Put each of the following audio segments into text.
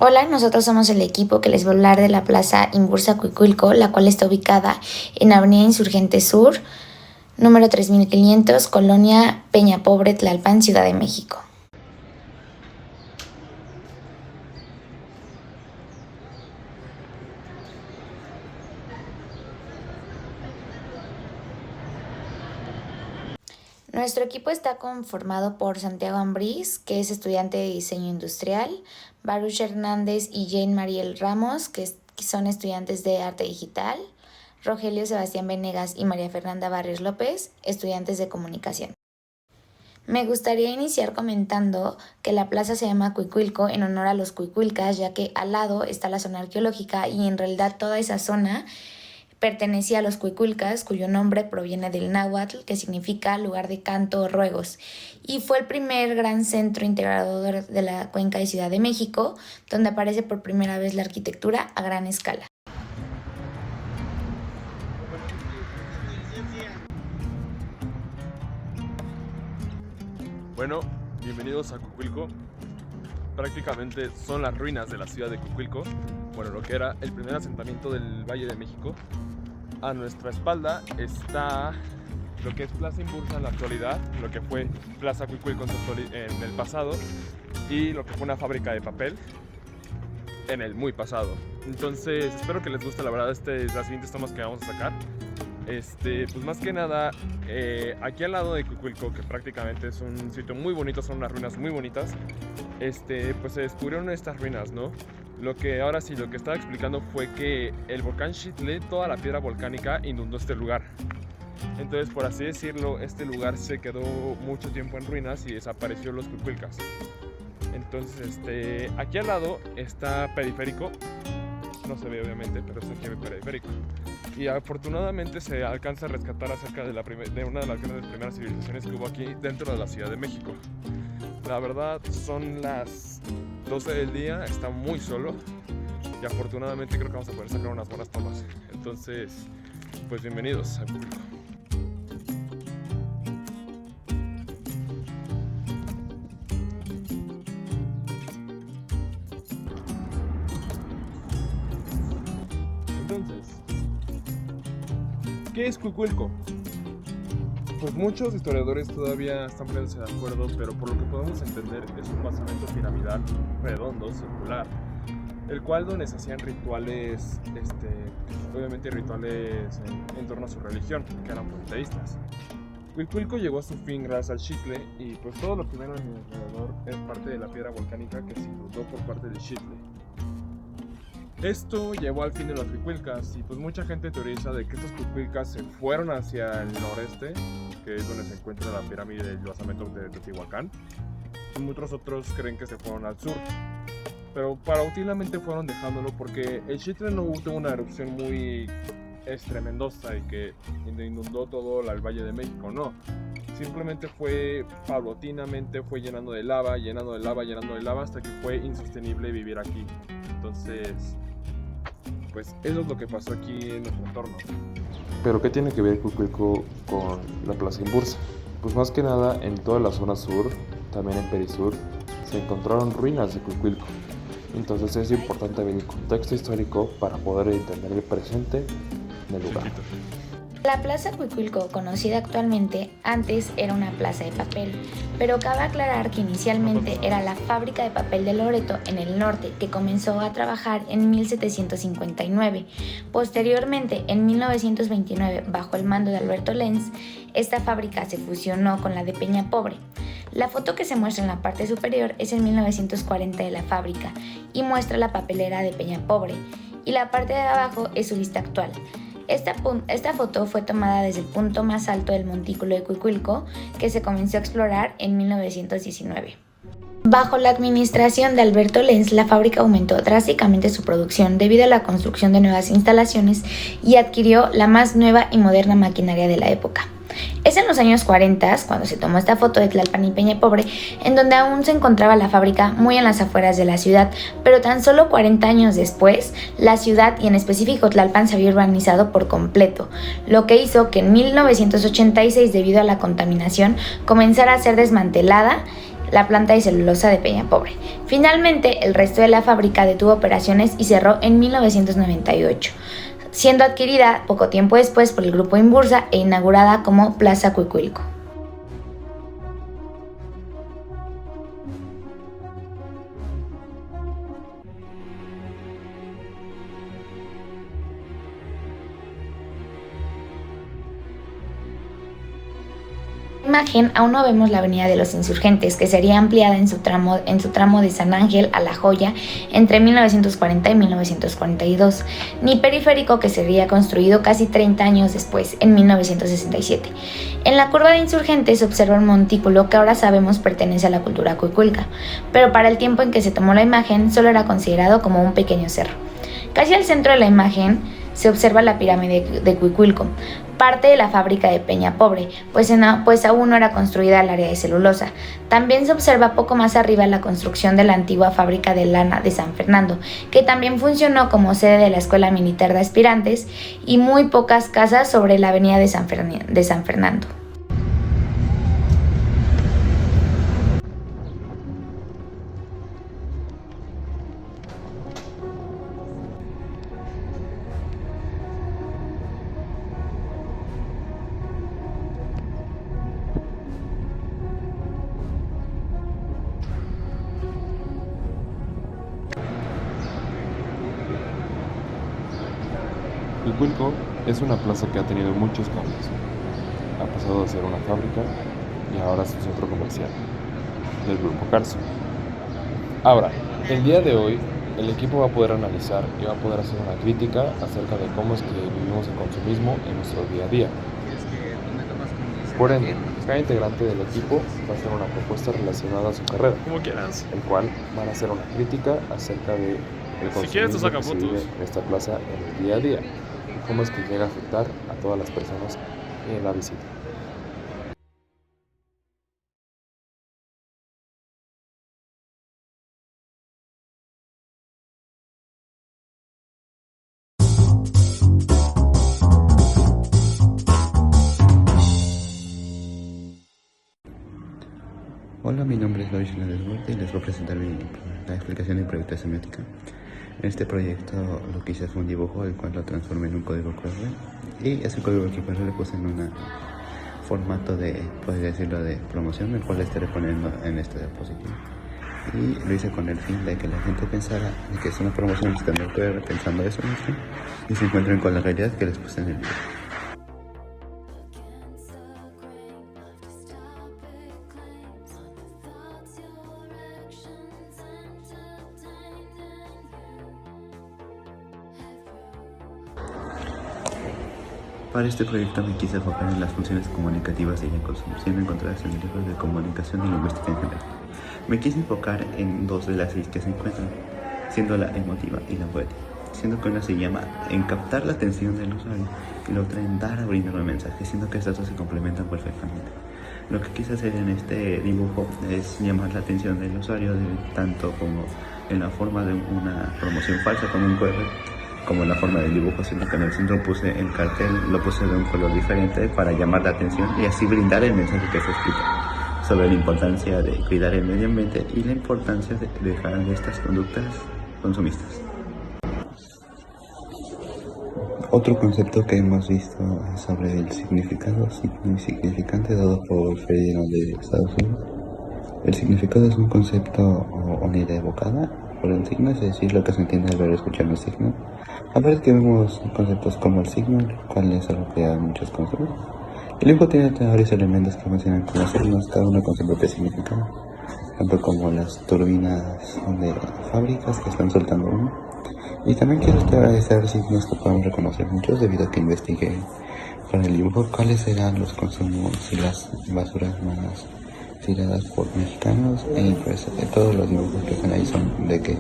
Hola, nosotros somos el equipo que les va a hablar de la Plaza Imbursa Cuicuilco, la cual está ubicada en Avenida Insurgente Sur, número 3500, Colonia Peña Pobre, Tlalpan, Ciudad de México. Nuestro equipo está conformado por Santiago Ambriz, que es estudiante de diseño industrial, Baruch Hernández y Jane Mariel Ramos, que son estudiantes de arte digital, Rogelio Sebastián Venegas y María Fernanda Barrios López, estudiantes de comunicación. Me gustaría iniciar comentando que la plaza se llama Cuicuilco en honor a los cuicuilcas, ya que al lado está la zona arqueológica y en realidad toda esa zona pertenecía a los cuicuilcas, cuyo nombre proviene del náhuatl, que significa lugar de canto o ruegos, y fue el primer gran centro integrador de la cuenca de Ciudad de México, donde aparece por primera vez la arquitectura a gran escala. Bueno, bienvenidos a Cuicuilco. Prácticamente son las ruinas de la ciudad de Cuicuilco, bueno, lo que era el primer asentamiento del Valle de México. A nuestra espalda está lo que es Plaza Imbursa en la actualidad, lo que fue Plaza Cuicuilco en el pasado y lo que fue una fábrica de papel en el muy pasado. Entonces, espero que les guste la verdad las siguientes tomas que vamos a sacar. Pues más que nada, aquí al lado de Cuicuilco, que prácticamente es un sitio muy bonito, son unas ruinas muy bonitas, pues se descubrieron estas ruinas, ¿no? Lo que estaba explicando fue que el volcán Xitle, toda la piedra volcánica inundó este lugar. Entonces, por así decirlo, este lugar se quedó mucho tiempo en ruinas y desapareció los cuicuilcas. Entonces, aquí al lado está Periférico. No se ve obviamente, pero está aquí el Periférico. Y afortunadamente se alcanza a rescatar acerca de una de las grandes primeras civilizaciones que hubo aquí dentro de la Ciudad de México. La verdad, son las 12 del día, está muy solo y afortunadamente creo que vamos a poder sacar unas buenas tomas. Entonces, pues bienvenidos al público. Entonces, ¿qué es Cuicuilco? Pues muchos historiadores todavía están poniéndose de acuerdo, pero por lo que podemos entender es un basamento piramidal redondo, circular, el cual donde se hacían rituales, obviamente rituales en torno a su religión, que eran politeístas. Cuicuilco llegó a su fin gracias al Xitle y pues todo lo que ven a mi alrededor es parte de la piedra volcánica que se inundó por parte del Xitle. Esto llevó al fin de los cuicuilcas y pues mucha gente teoriza de que estos cuicuilcas se fueron hacia el noreste, que es donde se encuentra la pirámide del basamento de Teotihuacán, y muchos otros creen que se fueron al sur, pero paulatinamente fueron dejándolo porque el Xitle no tuvo una erupción muy estremendosa y que inundó todo el Valle de México, no. Simplemente fue paulatinamente, fue llenando de lava, llenando de lava, llenando de lava, hasta que fue insostenible vivir aquí. Entonces, pues eso es lo que pasó aquí en nuestro entorno. ¿Pero qué tiene que ver Cuicuilco con la Plaza Imbursa? Pues más que nada, en toda la zona sur, también en Perisur, se encontraron ruinas de Cuicuilco. Entonces es importante ver el contexto histórico para poder entender el presente del lugar. La Plaza Cuicuilco, conocida actualmente, antes era una plaza de papel, pero cabe aclarar que inicialmente era la fábrica de papel de Loreto en el norte, que comenzó a trabajar en 1759. Posteriormente, en 1929, bajo el mando de Alberto Lenz, esta fábrica se fusionó con la de Peña Pobre. La foto que se muestra en la parte superior es en 1940 de la fábrica y muestra la papelera de Peña Pobre, y la parte de abajo es su vista actual. Esta foto fue tomada desde el punto más alto del montículo de Cuicuilco, que se comenzó a explorar en 1919. Bajo la administración de Alberto Lenz, la fábrica aumentó drásticamente su producción debido a la construcción de nuevas instalaciones y adquirió la más nueva y moderna maquinaria de la época. Es en los años 40 cuando se tomó esta foto de Tlalpan y Peña Pobre, en donde aún se encontraba la fábrica muy en las afueras de la ciudad, pero tan solo 40 años después, la ciudad y en específico Tlalpan se había urbanizado por completo, lo que hizo que en 1986, debido a la contaminación, comenzara a ser desmantelada la planta de celulosa de Peñapobre. Finalmente, el resto de la fábrica detuvo operaciones y cerró en 1998, siendo adquirida poco tiempo después por el grupo Inbursa e inaugurada como Plaza Cuicuilco. Imagen, aún no vemos la avenida de los Insurgentes, que sería ampliada en su tramo de San Ángel a La Joya entre 1940 y 1942, ni periférico, que sería construido casi 30 años después, en 1967. En la curva de Insurgentes se observa un montículo que ahora sabemos pertenece a la cultura cuicuilca, pero para el tiempo en que se tomó la imagen solo era considerado como un pequeño cerro. Casi al centro de la imagen se observa la pirámide de Cuicuilco, parte de la fábrica de Peñapobre, pues aún no era construida el área de celulosa. También se observa poco más arriba la construcción de la antigua fábrica de lana de San Fernando, que también funcionó como sede de la Escuela Militar de Aspirantes, y muy pocas casas sobre la avenida de San Fernando. Cuicuilco es una plaza que ha tenido muchos cambios. Ha pasado de ser una fábrica y ahora es un centro comercial del Grupo Carso. Ahora, el día de hoy, el equipo va a poder analizar y va a poder hacer una crítica acerca de cómo es que vivimos el consumismo en nuestro día a día. Por ende, cada integrante del equipo va a hacer una propuesta relacionada a su carrera, Como quieras. el cual van a hacer una crítica acerca de el Si quieres, tú consumismo saca que se fotos. vive en esta plaza en el día a día y cómo es que llega a afectar a todas las personas en la visita. Hola, mi nombre es Lois Duarte y les voy a presentar la explicación de proyecto de semiótica. En este proyecto lo que hice fue un dibujo, el cual lo transformé en un código QR, y ese código QR lo puse en un formato de, podría decirlo, de promoción, el cual le estaré poniendo en este diapositivo. Y lo hice con el fin de que la gente pensara de que es una promoción visitando el QR, pensando eso mismo, y se encuentren con la realidad que les puse en el video. Para este proyecto me quise enfocar en las funciones comunicativas de Jacobson, siendo encontradas en el libro de comunicación y lingüística en general. Me quise enfocar en dos de las 6 que se encuentran, siendo la emotiva y la poética, siendo que una se llama en captar la atención del usuario y la otra en dar a brindar un mensaje, siendo que estas dos se complementan perfectamente. Lo que quise hacer en este dibujo es llamar la atención del usuario tanto como en la forma de una promoción falsa con un QR, como en la forma del dibujo, siendo que en el centro puse el cartel, lo puse de un color diferente para llamar la atención y así brindar el mensaje que se explica sobre la importancia de cuidar el medio ambiente y la importancia de dejar estas conductas consumistas. Otro concepto que hemos visto es sobre el significado significante dado por Ferdinand de Estados Unidos. El significado es un concepto o una idea evocada por el signo, es decir, lo que se entiende al ver o escuchar un signo. Aparte que vemos conceptos como el signo, el cual es algo que a muchos conocemos. El dibujo tiene varios elementos que mencionan como signos, cada uno con su propio significado, tanto como las turbinas de fábricas que están soltando humo. Y también quiero establecer signos que podemos reconocer muchos debido a que investigué con el dibujo cuáles eran los consumos y las basuras más tiradas por mexicanos, e pues todos los dibujos que están ahí son de que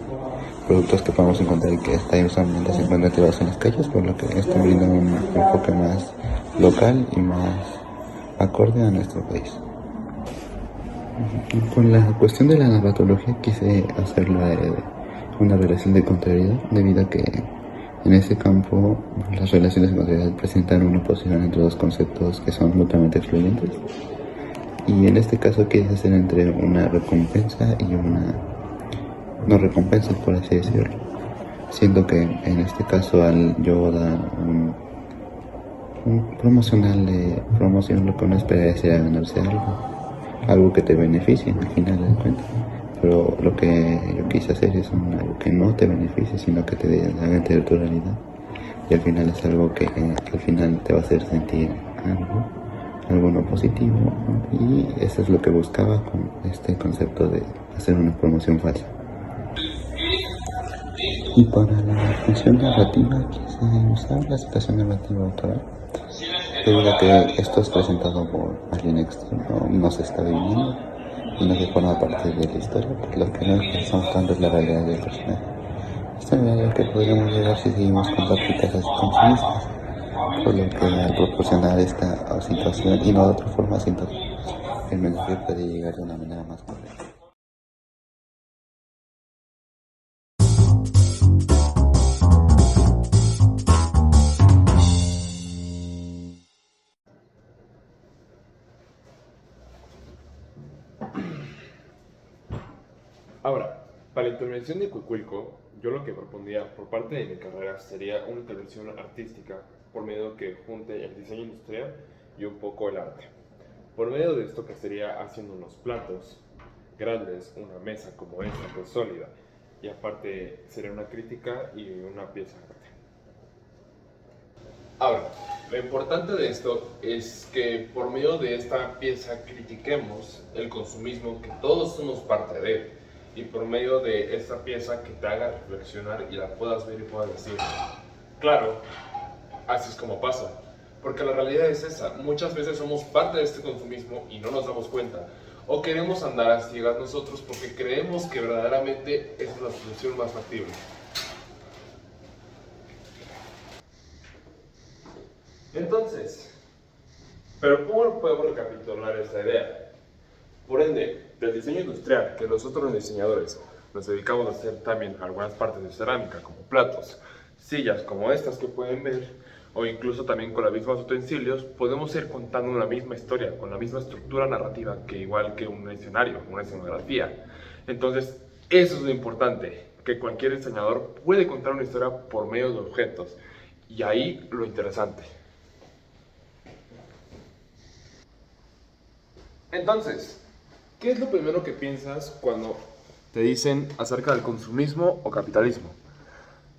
productos que podemos encontrar y que están usualmente se encuentran tirados en las calles, por lo que están brindando un enfoque más local y más acorde a nuestro país. Con la cuestión de la narratología quise hacerla una relación de contrariedad, debido a que en ese campo las relaciones de contrariedad presentan una oposición entre dos conceptos que son mutuamente excluyentes. Y en este caso quieres hacer entre una recompensa y una no recompensa, por así decirlo. Siento que en este caso al yo dar un promoción, lo que uno espera es ir a ganarse algo que te beneficie al final del cuento. Pero lo que yo quise hacer es algo que no te beneficie, sino que te haga entender tu realidad. Y al final es algo que al final te va a hacer sentir algo no positivo, ¿no? Y eso es lo que buscaba con este concepto de hacer una promoción falsa. Y para la función narrativa quise usar la situación narrativa autoral, debido a que esto es presentado por alguien externo, no se está viviendo y no se forma parte de la historia, porque lo que no estamos mostrando es la realidad del personaje. Esta es la realidad que podríamos llegar si seguimos con prácticas así consumistas, por lo que al proporcionar esta situación y no de otra forma, siento que el mensaje puede llegar de una manera más correcta. Ahora, para la intervención de Cuicuilco, yo lo que propondría por parte de mi carrera sería una intervención artística por medio que junte el diseño industrial y un poco el arte. Por medio de esto que sería haciendo unos platos grandes, una mesa como esta, pues sólida, y aparte sería una crítica y una pieza de arte. Ahora, lo importante de esto es que por medio de esta pieza critiquemos el consumismo, que todos somos parte de él. Y por medio de esta pieza que te haga reflexionar y la puedas ver y puedas decir, claro, así es como pasa. Porque la realidad es esa, muchas veces somos parte de este consumismo y no nos damos cuenta. O queremos andar a ciegas nosotros porque creemos que verdaderamente esa es la solución más factible. Entonces, ¿pero cómo podemos recapitular esta idea? Por ende, del diseño industrial, que nosotros los diseñadores nos dedicamos a hacer también algunas partes de cerámica, como platos, sillas como estas que pueden ver, o incluso también con los mismos utensilios, podemos ir contando la misma historia, con la misma estructura narrativa, que igual que un escenario, una escenografía. Entonces, eso es lo importante, que cualquier diseñador puede contar una historia por medio de objetos, y ahí lo interesante. Entonces, ¿qué es lo primero que piensas cuando te dicen acerca del consumismo o capitalismo?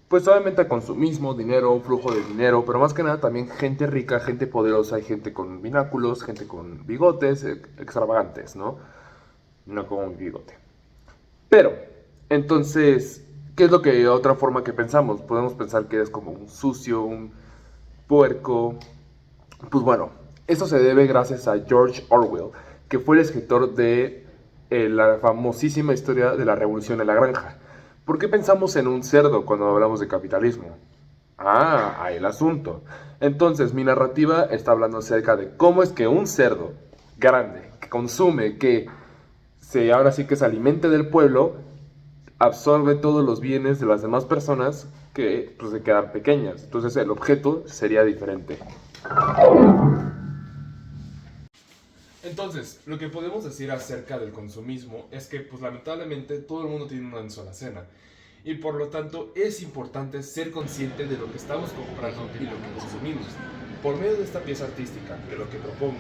Pues obviamente consumismo, dinero, flujo de dinero, pero más que nada también gente rica, gente poderosa, hay gente con bináculos, gente con bigotes extravagantes, ¿no? No como mi bigote. Pero, entonces, ¿qué es lo que otra forma que pensamos? Podemos pensar que eres como un sucio, un puerco. Pues bueno, eso se debe gracias a George Orwell, que fue el escritor de la famosísima historia de la Revolución en la Granja. ¿Por qué pensamos en un cerdo cuando hablamos de capitalismo? Ah, ahí el asunto. Entonces, mi narrativa está hablando acerca de cómo es que un cerdo grande, que consume, que ahora sí que se alimente del pueblo, absorbe todos los bienes de las demás personas que pues, se quedan pequeñas. Entonces, el objeto sería diferente. Entonces, lo que podemos decir acerca del consumismo es que, pues lamentablemente, todo el mundo tiene una sola cena. Y por lo tanto, es importante ser consciente de lo que estamos comprando y lo que consumimos. Por medio de esta pieza artística, que lo que propongo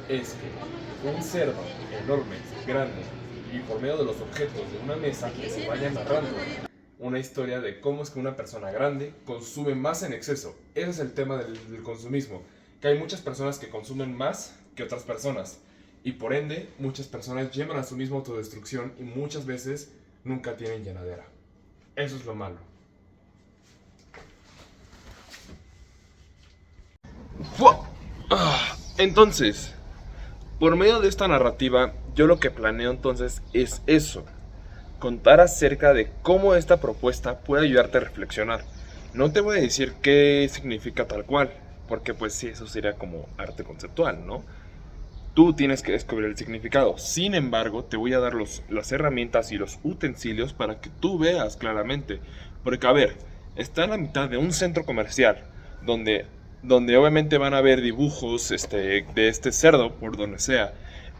es que un cerdo enorme, grande, y por medio de los objetos de una mesa, que se vaya narrando una historia de cómo es que una persona grande consume más en exceso. Ese es el tema del consumismo, que hay muchas personas que consumen más que otras personas, y por ende muchas personas llevan a su misma autodestrucción y muchas veces nunca tienen llenadera. Eso es lo malo. Entonces, por medio de esta narrativa, yo lo que planeo entonces es eso, contar acerca de cómo esta propuesta puede ayudarte a reflexionar. No te voy a decir qué significa tal cual, porque pues sí, eso sería como arte conceptual, ¿no? Tú tienes que descubrir el significado. Sin embargo, te voy a dar las herramientas y los utensilios para que tú veas claramente. Porque, a ver, está en la mitad de un centro comercial, donde obviamente van a ver dibujos de este cerdo, por donde sea.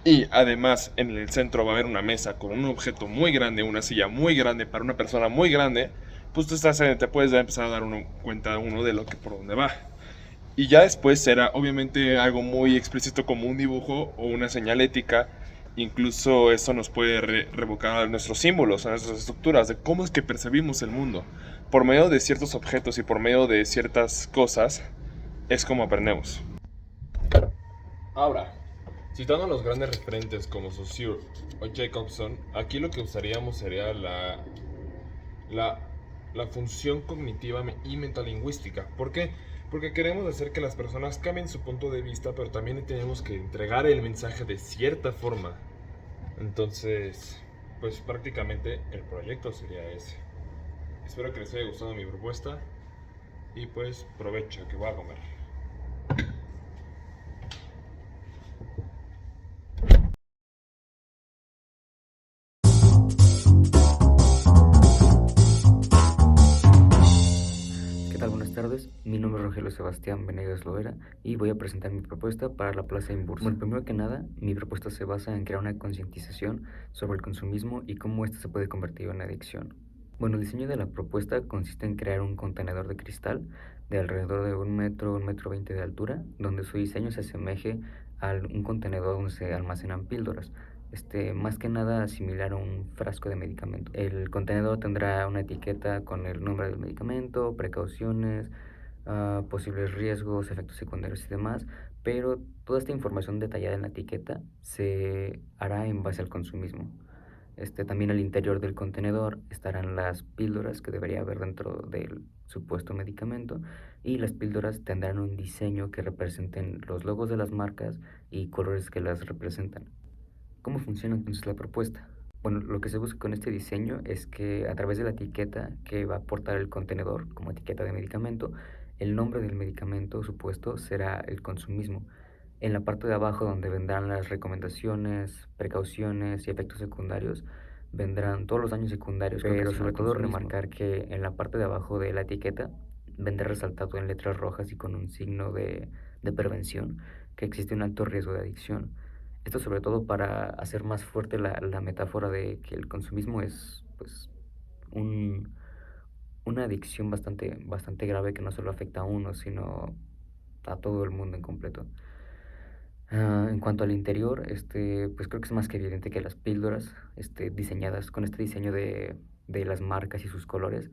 Y además en el centro va a haber una mesa con un objeto muy grande, una silla muy grande para una persona muy grande, pues te puedes empezar a dar cuenta uno de lo que por dónde va. Y ya después será obviamente algo muy explícito como un dibujo o una señalética. Incluso eso nos puede revocar a nuestros símbolos, a nuestras estructuras, de cómo es que percibimos el mundo. Por medio de ciertos objetos y por medio de ciertas cosas es como aprendemos. Ahora, citando a los grandes referentes como Saussure o Jacobson, aquí lo que usaríamos sería la, la función cognitiva y metalingüística. ¿Por qué? Porque queremos hacer que las personas cambien su punto de vista, pero también tenemos que entregar el mensaje de cierta forma. Entonces, pues prácticamente el proyecto sería ese. Espero que les haya gustado mi propuesta y pues provecho que voy a comer. ¿Qué tal? Buenas tardes. Mi nombre es Rogelio Sebastián Venegas Loera y voy a presentar mi propuesta para la Plaza Imbursa. Bueno, primero que nada, mi propuesta se basa en crear una concientización sobre el consumismo y cómo ésta se puede convertir en adicción. Bueno, el diseño de la propuesta consiste en crear un contenedor de cristal de alrededor de 1 metro, 1,20 metros de altura, donde su diseño se asemeje a un contenedor donde se almacenan píldoras. Más que nada similar a un frasco de medicamento. El contenedor tendrá una etiqueta con el nombre del medicamento, precauciones, posibles riesgos, efectos secundarios y demás, pero toda esta información detallada en la etiqueta se hará en base al consumismo. También al interior del contenedor estarán las píldoras que debería haber dentro del supuesto medicamento, y las píldoras tendrán un diseño que representen los logos de las marcas y colores que las representan. ¿Cómo funciona entonces la propuesta? Bueno, lo que se busca con este diseño es que a través de la etiqueta que va a portar el contenedor como etiqueta de medicamento, el nombre del medicamento supuesto será el consumismo. En la parte de abajo, donde vendrán las recomendaciones, precauciones y efectos secundarios, vendrán todos los daños secundarios, pero sobre todo remarcar que en la parte de abajo de la etiqueta vendrá resaltado en letras rojas y con un signo de prevención que existe un alto riesgo de adicción. Esto sobre todo para hacer más fuerte la metáfora de que el consumismo es, pues, un, una adicción bastante grave que no solo afecta a uno, sino a todo el mundo en completo. En cuanto al interior, pues creo que es más que evidente que las píldoras, diseñadas con este diseño de las marcas y sus colores,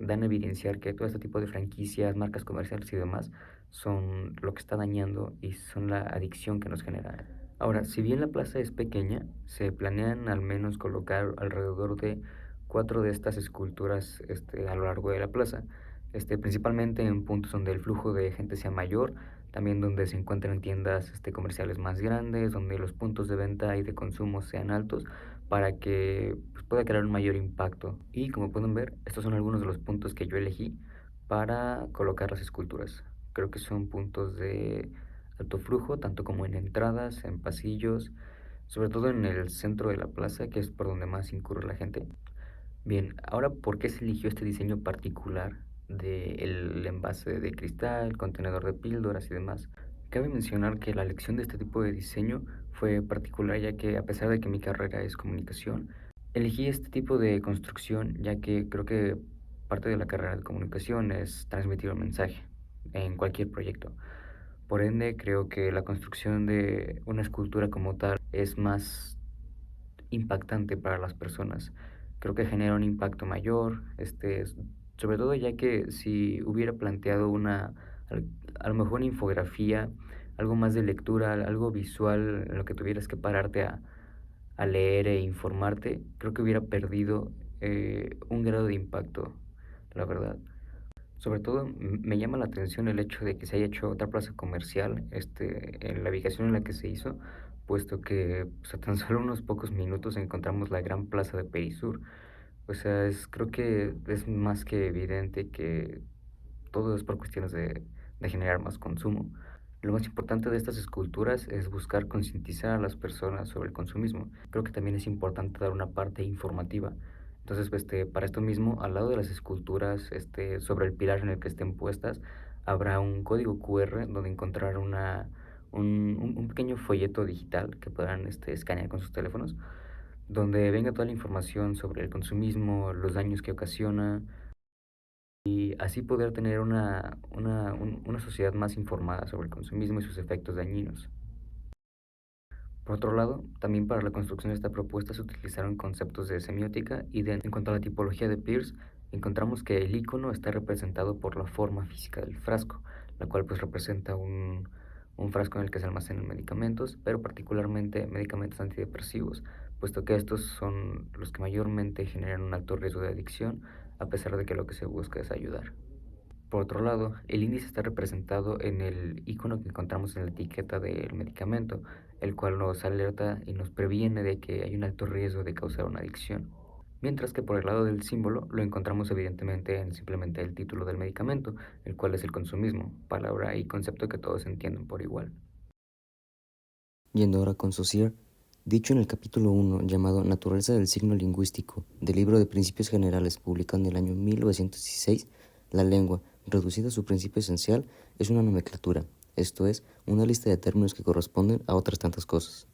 dan a evidenciar que todo este tipo de franquicias, marcas comerciales y demás son lo que está dañando y son la adicción que nos genera. Ahora, si bien la plaza es pequeña, se planean al menos colocar alrededor de 4 de estas esculturas, a lo largo de la plaza, principalmente en puntos donde el flujo de gente sea mayor, también donde se encuentran tiendas, comerciales más grandes, donde los puntos de venta y de consumo sean altos, para que, pues, pueda crear un mayor impacto. Y como pueden ver, estos son algunos de los puntos que yo elegí para colocar las esculturas. Creo que son puntos de alto flujo, tanto como en entradas, en pasillos, sobre todo en el centro de la plaza, que es por donde más incurre la gente. Bien, ahora, ¿por qué se eligió este diseño particular del envase de cristal, contenedor de píldoras y demás? Cabe mencionar que la elección de este tipo de diseño fue particular, ya que a pesar de que mi carrera es comunicación, elegí este tipo de construcción ya que creo que parte de la carrera de comunicación es transmitir un mensaje en cualquier proyecto. Por ende, creo que la construcción de una escultura como tal es más impactante para las personas. Creo que genera un impacto mayor, sobre todo ya que si hubiera planteado al- a lo mejor una infografía, algo más de lectura, algo visual en lo que tuvieras que pararte a leer e informarte, creo que hubiera perdido un grado de impacto, la verdad. Sobre todo me llama la atención el hecho de que se haya hecho otra plaza comercial, en la ubicación en la que se hizo, puesto que, pues, a tan solo unos pocos minutos encontramos la gran plaza de Perisur. O sea, creo que es más que evidente que todo es por cuestiones de generar más consumo. Lo más importante de estas esculturas es buscar concientizar a las personas sobre el consumismo. Creo que también es importante dar una parte informativa. Entonces, para esto mismo, al lado de las esculturas, sobre el pilar en el que estén puestas, habrá un código QR donde encontrar un pequeño folleto digital que podrán escanear con sus teléfonos, donde venga toda la información sobre el consumismo, los daños que ocasiona, y así poder tener una sociedad más informada sobre el consumismo y sus efectos dañinos. Por otro lado, también para la construcción de esta propuesta se utilizaron conceptos de semiótica en cuanto a la tipología de Peirce, encontramos que el icono está representado por la forma física del frasco, la cual pues representa un frasco en el que se almacenan medicamentos, pero particularmente medicamentos antidepresivos, puesto que estos son los que mayormente generan un alto riesgo de adicción, a pesar de que lo que se busca es ayudar. Por otro lado, el índice está representado en el icono que encontramos en la etiqueta del medicamento, el cual nos alerta y nos previene de que hay un alto riesgo de causar una adicción. Mientras que por el lado del símbolo lo encontramos evidentemente en simplemente el título del medicamento, el cual es el consumismo, palabra y concepto que todos entienden por igual. Yendo ahora con Saussure, dicho en el capítulo 1 llamado Naturaleza del signo lingüístico del libro de Principios Generales publicado en el año 1916, la lengua, reducida a su principio esencial, es una nomenclatura, esto es, una lista de términos que corresponden a otras tantas cosas.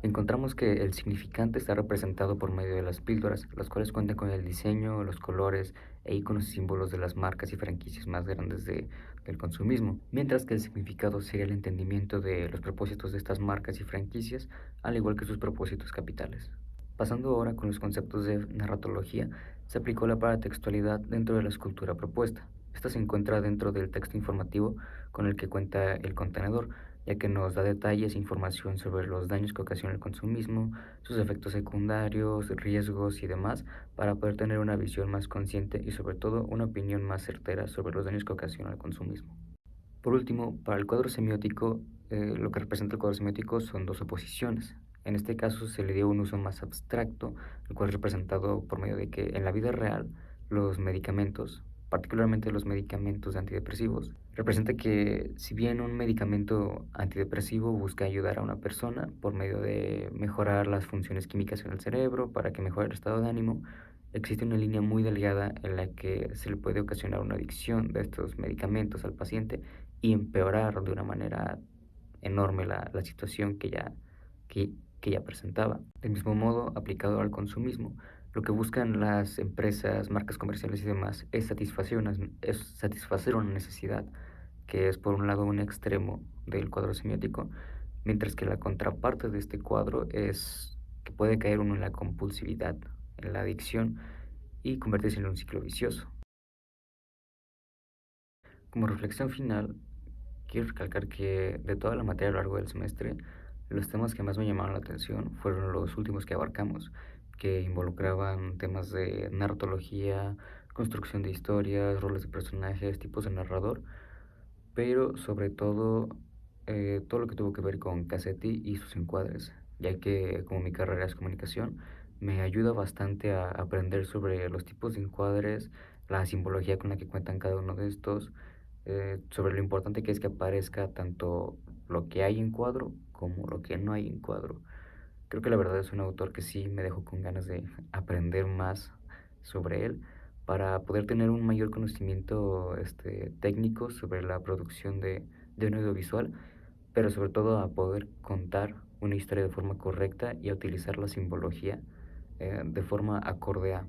Encontramos que el significante está representado por medio de las píldoras, las cuales cuentan con el diseño, los colores e iconos y símbolos de las marcas y franquicias más grandes del consumismo, mientras que el significado sería el entendimiento de los propósitos de estas marcas y franquicias, al igual que sus propósitos capitales. Pasando ahora con los conceptos de narratología, se aplicó la paratextualidad dentro de la escultura propuesta. Esta se encuentra dentro del texto informativo con el que cuenta el contenedor, ya que nos da detalles e información sobre los daños que ocasiona el consumismo, sus efectos secundarios, riesgos y demás, para poder tener una visión más consciente y sobre todo una opinión más certera sobre los daños que ocasiona el consumismo. Por último, para el cuadro semiótico, lo que representa el cuadro semiótico son dos oposiciones. En este caso se le dio un uso más abstracto, el cual es representado por medio de que en la vida real los medicamentos, particularmente los medicamentos antidepresivos, representa que si bien un medicamento antidepresivo busca ayudar a una persona por medio de mejorar las funciones químicas en el cerebro para que mejore el estado de ánimo, existe una línea muy delgada en la que se le puede ocasionar una adicción de estos medicamentos al paciente y empeorar de una manera enorme la situación que ya presentaba. Del mismo modo, aplicado al consumismo, lo que buscan las empresas, marcas comerciales y demás es satisfacer una necesidad, que es por un lado un extremo del cuadro semiótico, mientras que la contraparte de este cuadro es que puede caer uno en la compulsividad, en la adicción y convertirse en un ciclo vicioso. Como reflexión final, quiero recalcar que de toda la materia a lo largo del semestre, los temas que más me llamaron la atención fueron los últimos que abarcamos, que involucraban temas de narratología, construcción de historias, roles de personajes, tipos de narrador, pero sobre todo todo lo que tuvo que ver con Cassetti y sus encuadres, ya que como mi carrera es comunicación, me ayuda bastante a aprender sobre los tipos de encuadres, la simbología con la que cuentan cada uno de estos, sobre lo importante que es que aparezca tanto lo que hay en cuadro como lo que no hay en cuadro. Creo que la verdad es un autor que sí me dejó con ganas de aprender más sobre él para poder tener un mayor conocimiento técnico sobre la producción de un audiovisual, pero sobre todo a poder contar una historia de forma correcta y a utilizar la simbología de forma acorde a.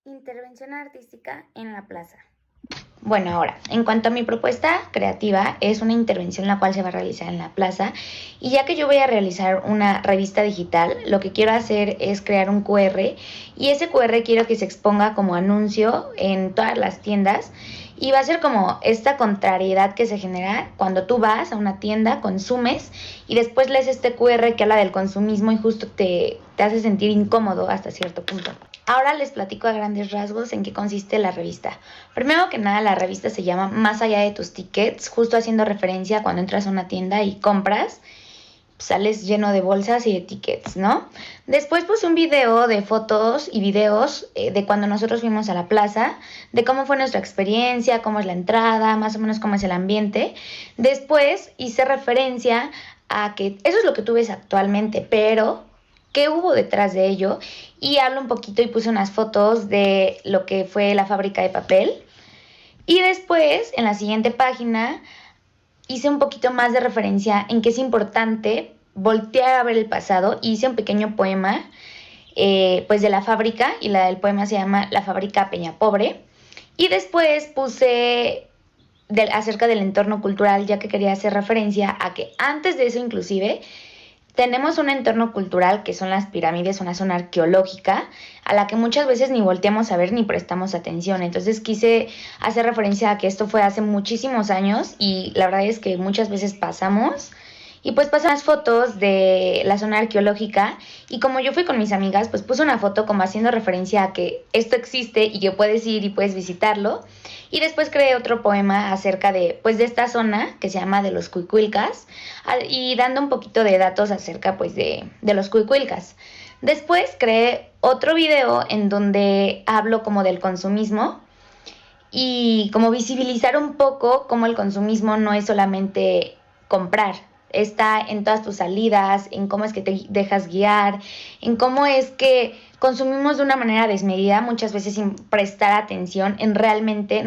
Intervención artística en la plaza. Bueno, ahora, en cuanto a mi propuesta creativa, es una intervención la cual se va a realizar en la plaza y ya que yo voy a realizar una revista digital, lo que quiero hacer es crear un QR y ese QR quiero que se exponga como anuncio en todas las tiendas y va a ser como esta contrariedad que se genera cuando tú vas a una tienda, consumes y después lees este QR que habla del consumismo y justo te hace sentir incómodo hasta cierto punto. Ahora les platico a grandes rasgos en qué consiste la revista. Primero que nada, la revista se llama Más allá de tus tickets, justo haciendo referencia a cuando entras a una tienda y compras, sales lleno de bolsas y de tickets, ¿no? Después puse un video de fotos y videos de cuando nosotros fuimos a la plaza, de cómo fue nuestra experiencia, cómo es la entrada, más o menos cómo es el ambiente. Después hice referencia a que eso es lo que tú ves actualmente, pero qué hubo detrás de ello, y hablo un poquito y puse unas fotos de lo que fue la fábrica de papel. Y después, en la siguiente página, hice un poquito más de referencia en que es importante voltear a ver el pasado, y hice un pequeño poema pues de la fábrica, y el poema se llama La fábrica Peñapobre. Y después puse acerca del entorno cultural, ya que quería hacer referencia a que antes de eso inclusive tenemos un entorno cultural que son las pirámides, una zona arqueológica a la que muchas veces ni volteamos a ver ni prestamos atención. Entonces quise hacer referencia a que esto fue hace muchísimos años, y la verdad es que muchas veces pasamos. Y pues pasan las fotos de la zona arqueológica, y como yo fui con mis amigas, pues puse una foto como haciendo referencia a que esto existe y que puedes ir y puedes visitarlo. Y después creé otro poema acerca de esta zona que se llama de los Cuicuilcas, y dando un poquito de datos acerca pues de los Cuicuilcas. Después creé otro video en donde hablo como del consumismo, y como visibilizar un poco cómo el consumismo no es solamente comprar. Está en todas tus salidas, en cómo es que te dejas guiar, en cómo es que consumimos de una manera desmedida, muchas veces sin prestar atención en realmente.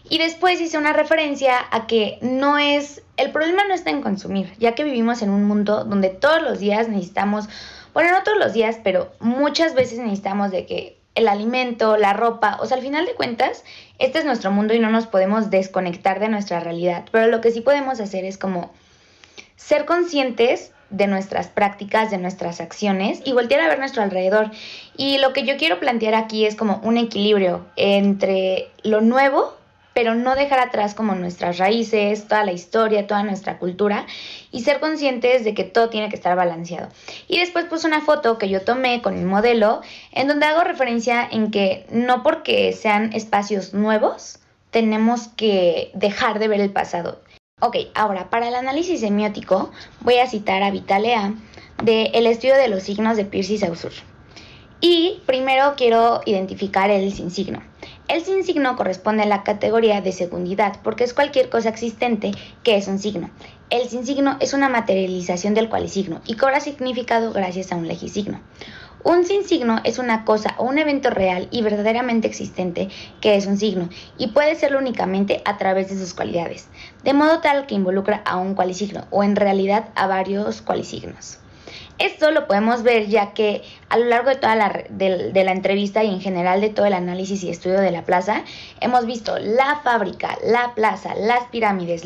Y después hice una referencia a que el problema no está en consumir, ya que vivimos en un mundo donde todos los días necesitamos, bueno, no todos los días, pero muchas veces necesitamos de que el alimento, la ropa, o sea, al final de cuentas, este es nuestro mundo y no nos podemos desconectar de nuestra realidad. Pero lo que sí podemos hacer es como ser conscientes de nuestras prácticas, de nuestras acciones, y voltear a ver nuestro alrededor. Y lo que yo quiero plantear aquí es como un equilibrio entre lo nuevo, pero no dejar atrás como nuestras raíces, toda la historia, toda nuestra cultura, y ser conscientes de que todo tiene que estar balanceado. Y después puse una foto que yo tomé con mi modelo, en donde hago referencia en que no porque sean espacios nuevos, tenemos que dejar de ver el pasado. Ok, ahora para el análisis semiótico voy a citar a Vitalea de El estudio de los signos de Peirce y Saussure. Y primero quiero identificar el sinsigno. El sinsigno corresponde a la categoría de secundidad porque es cualquier cosa existente que es un signo. El sinsigno es una materialización del cualisigno y cobra significado gracias a un legisigno. Un sinsigno es una cosa o un evento real y verdaderamente existente que es un signo, y puede serlo únicamente a través de sus cualidades, de modo tal que involucra a un cualisigno o en realidad a varios cualisignos. Esto lo podemos ver ya que a lo largo de toda de la entrevista y en general de todo el análisis y estudio de la plaza, hemos visto la fábrica, la plaza, las pirámides,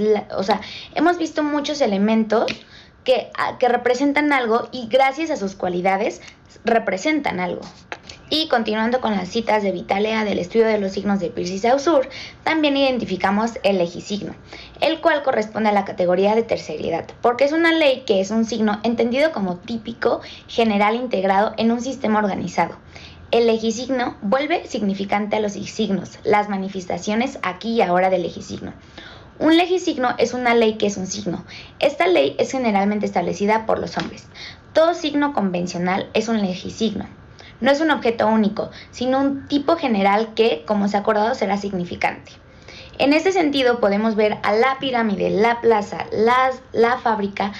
hemos visto muchos elementos que representan algo y gracias a sus cualidades representan algo. Y continuando con las citas de Vitalea del estudio de los signos de Peirce y Saussure, también identificamos el legisigno, el cual corresponde a la categoría de terceriedad, porque es una ley que es un signo entendido como típico, general, integrado en un sistema organizado. El legisigno vuelve significante a los signos, las manifestaciones aquí y ahora del legisigno. Un legisigno es una ley que es un signo. Esta ley es generalmente establecida por los hombres. Todo signo convencional es un legisigno. No es un objeto único, sino un tipo general que, como se ha acordado, será significante. En este sentido, podemos ver a la pirámide, la plaza, la fábrica,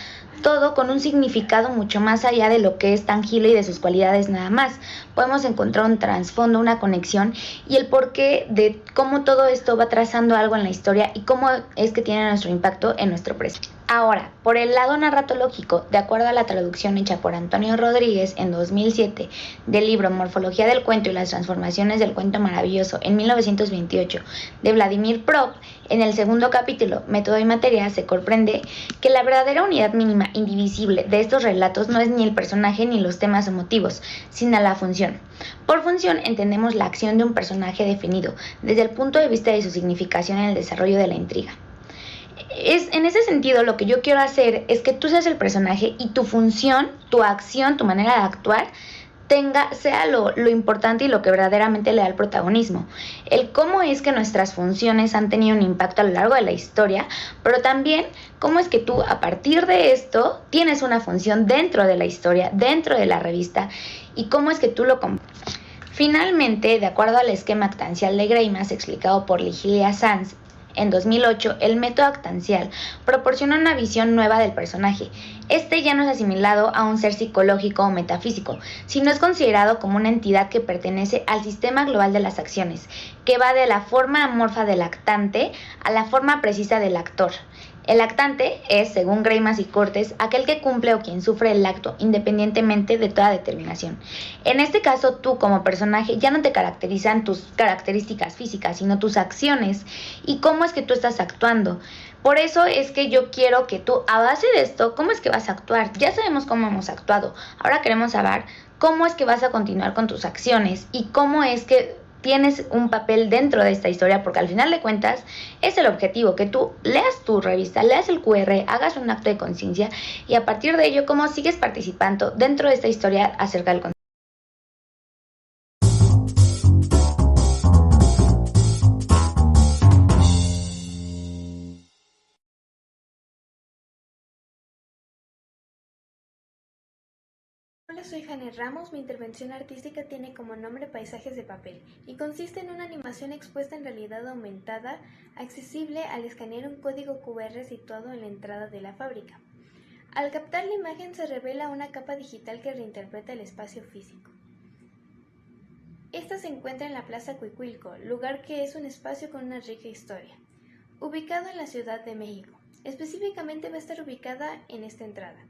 todo con un significado mucho más allá de lo que es tangible y de sus cualidades nada más. Podemos encontrar un trasfondo, una conexión y el porqué de cómo todo esto va trazando algo en la historia y cómo es que tiene nuestro impacto en nuestro presente. Ahora, por el lado narratológico, de acuerdo a la traducción hecha por Antonio Rodríguez en 2007 del libro Morfología del cuento y las transformaciones del cuento maravilloso en 1928 de Vladimir Prop, en el segundo capítulo, Método y Materia, se comprende que la verdadera unidad mínima indivisible de estos relatos no es ni el personaje ni los temas o motivos, sino la función. Por función entendemos la acción de un personaje definido desde el punto de vista de su significación en el desarrollo de la intriga. En ese sentido, lo que yo quiero hacer es que tú seas el personaje y tu función, tu acción, tu manera de actuar sea lo importante y lo que verdaderamente le da el protagonismo. El cómo es que nuestras funciones han tenido un impacto a lo largo de la historia, pero también cómo es que tú a partir de esto tienes una función dentro de la historia, dentro de la revista, y cómo es que tú lo Finalmente, de acuerdo al esquema actancial de Greimas explicado por Ligilia Sanz En 2008, el método actancial proporciona una visión nueva del personaje. Este ya no es asimilado a un ser psicológico o metafísico, sino es considerado como una entidad que pertenece al sistema global de las acciones, que va de la forma amorfa del actante a la forma precisa del actor. El actante es, según Greimas y Cortes, aquel que cumple o quien sufre el acto independientemente de toda determinación. En este caso, tú como personaje ya no te caracterizan tus características físicas, sino tus acciones y cómo es que tú estás actuando. Por eso es que yo quiero que tú, a base de esto, ¿cómo es que vas a actuar? Ya sabemos cómo hemos actuado. Ahora queremos saber cómo es que vas a continuar con tus acciones y cómo es que tienes un papel dentro de esta historia, porque al final de cuentas es el objetivo, que tú leas tu revista, leas el QR, hagas un acto de conciencia y a partir de ello, cómo sigues participando dentro de esta historia acerca del contenido. Hola, soy Janet Ramos. Mi intervención artística tiene como nombre Paisajes de papel y consiste en una animación expuesta en realidad aumentada, accesible al escanear un código QR situado en la entrada de la fábrica. Al captar la imagen se revela una capa digital que reinterpreta el espacio físico. Esta se encuentra en la Plaza Cuicuilco, lugar que es un espacio con una rica historia. Ubicado en la Ciudad de México, específicamente va a estar ubicada en esta entrada.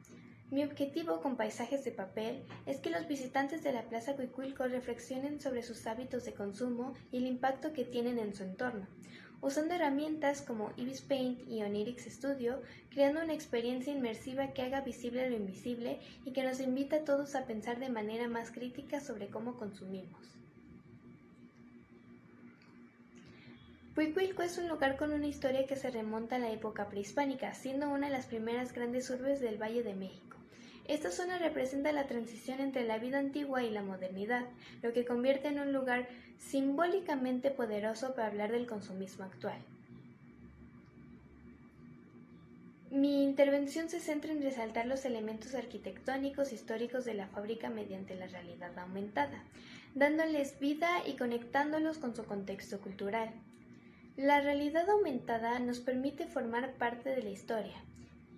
Mi objetivo con Paisajes de papel es que los visitantes de la Plaza Cuicuilco reflexionen sobre sus hábitos de consumo y el impacto que tienen en su entorno, usando herramientas como Ibis Paint y Onirix Studio, creando una experiencia inmersiva que haga visible lo invisible y que nos invita a todos a pensar de manera más crítica sobre cómo consumimos. Cuicuilco es un lugar con una historia que se remonta a la época prehispánica, siendo una de las primeras grandes urbes del Valle de México. Esta zona representa la transición entre la vida antigua y la modernidad, lo que convierte en un lugar simbólicamente poderoso para hablar del consumismo actual. Mi intervención se centra en resaltar los elementos arquitectónicos históricos de la fábrica mediante la realidad aumentada, dándoles vida y conectándolos con su contexto cultural. La realidad aumentada nos permite formar parte de la historia.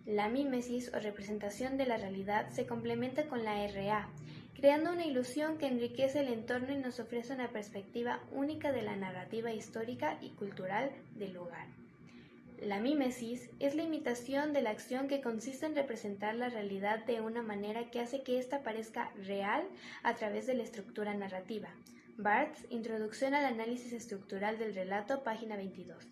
La mímesis o representación de la realidad se complementa con la RA, creando una ilusión que enriquece el entorno y nos ofrece una perspectiva única de la narrativa histórica y cultural del lugar. La mímesis es la imitación de la acción que consiste en representar la realidad de una manera que hace que ésta parezca real a través de la estructura narrativa. Barthes, Introducción al análisis estructural del relato, página 22.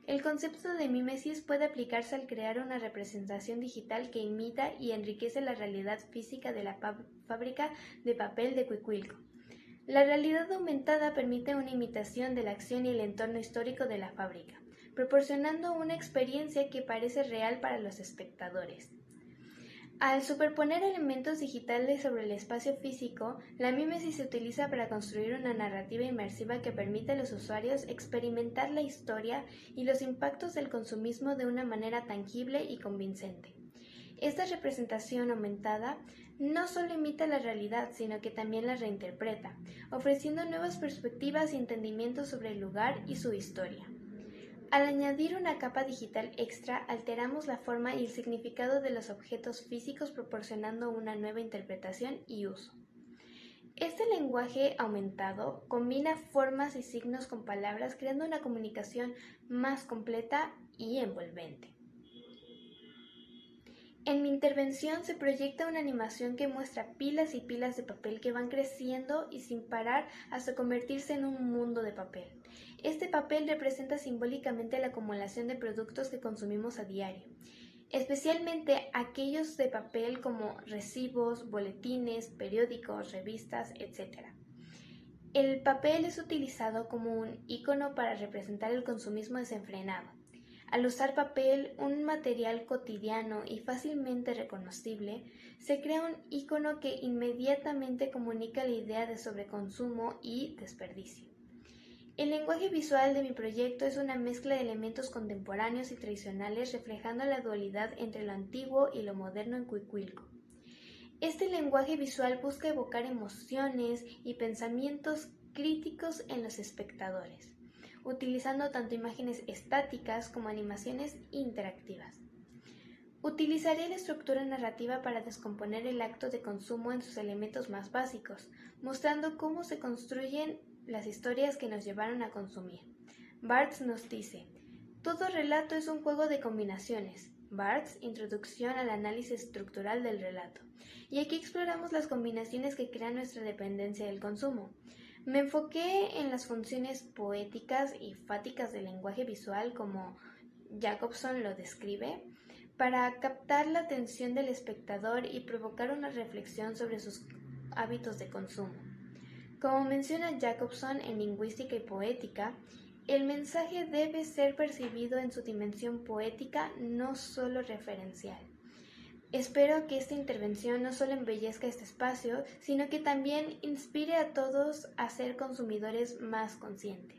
El concepto de mímesis puede aplicarse al crear una representación digital que imita y enriquece la realidad física de la fábrica de papel de Cuicuilco. La realidad aumentada permite una imitación de la acción y el entorno histórico de la fábrica, proporcionando una experiencia que parece real para los espectadores. Al superponer elementos digitales sobre el espacio físico, la mímesis se utiliza para construir una narrativa inmersiva que permite a los usuarios experimentar la historia y los impactos del consumismo de una manera tangible y convincente. Esta representación aumentada no solo imita la realidad, sino que también la reinterpreta, ofreciendo nuevas perspectivas y entendimientos sobre el lugar y su historia. Al añadir una capa digital extra, alteramos la forma y el significado de los objetos físicos proporcionando una nueva interpretación y uso. Este lenguaje aumentado combina formas y signos con palabras, creando una comunicación más completa y envolvente. En mi intervención se proyecta una animación que muestra pilas y pilas de papel que van creciendo y sin parar hasta convertirse en un mundo de papel. Este papel representa simbólicamente la acumulación de productos que consumimos a diario, especialmente aquellos de papel como recibos, boletines, periódicos, revistas, etc. El papel es utilizado como un icono para representar el consumismo desenfrenado. Al usar papel, un material cotidiano y fácilmente reconocible, se crea un icono que inmediatamente comunica la idea de sobreconsumo y desperdicio. El lenguaje visual de mi proyecto es una mezcla de elementos contemporáneos y tradicionales reflejando la dualidad entre lo antiguo y lo moderno en Cuicuilco. Este lenguaje visual busca evocar emociones y pensamientos críticos en los espectadores. utilizando tanto imágenes estáticas como animaciones interactivas. Utilizaré la estructura narrativa para descomponer el acto de consumo en sus elementos más básicos, mostrando cómo se construyen las historias que nos llevaron a consumir. Barthes nos dice: todo relato es un juego de combinaciones. Barthes, Introducción al análisis estructural del relato. Y aquí exploramos las combinaciones que crean nuestra dependencia del consumo. Me enfoqué en las funciones poéticas y fáticas del lenguaje visual, como Jacobson lo describe, para captar la atención del espectador y provocar una reflexión sobre sus hábitos de consumo. Como menciona Jacobson en Lingüística y Poética, el mensaje debe ser percibido en su dimensión poética, no solo referencial. Espero que esta intervención no solo embellezca este espacio, sino que también inspire a todos a ser consumidores más conscientes.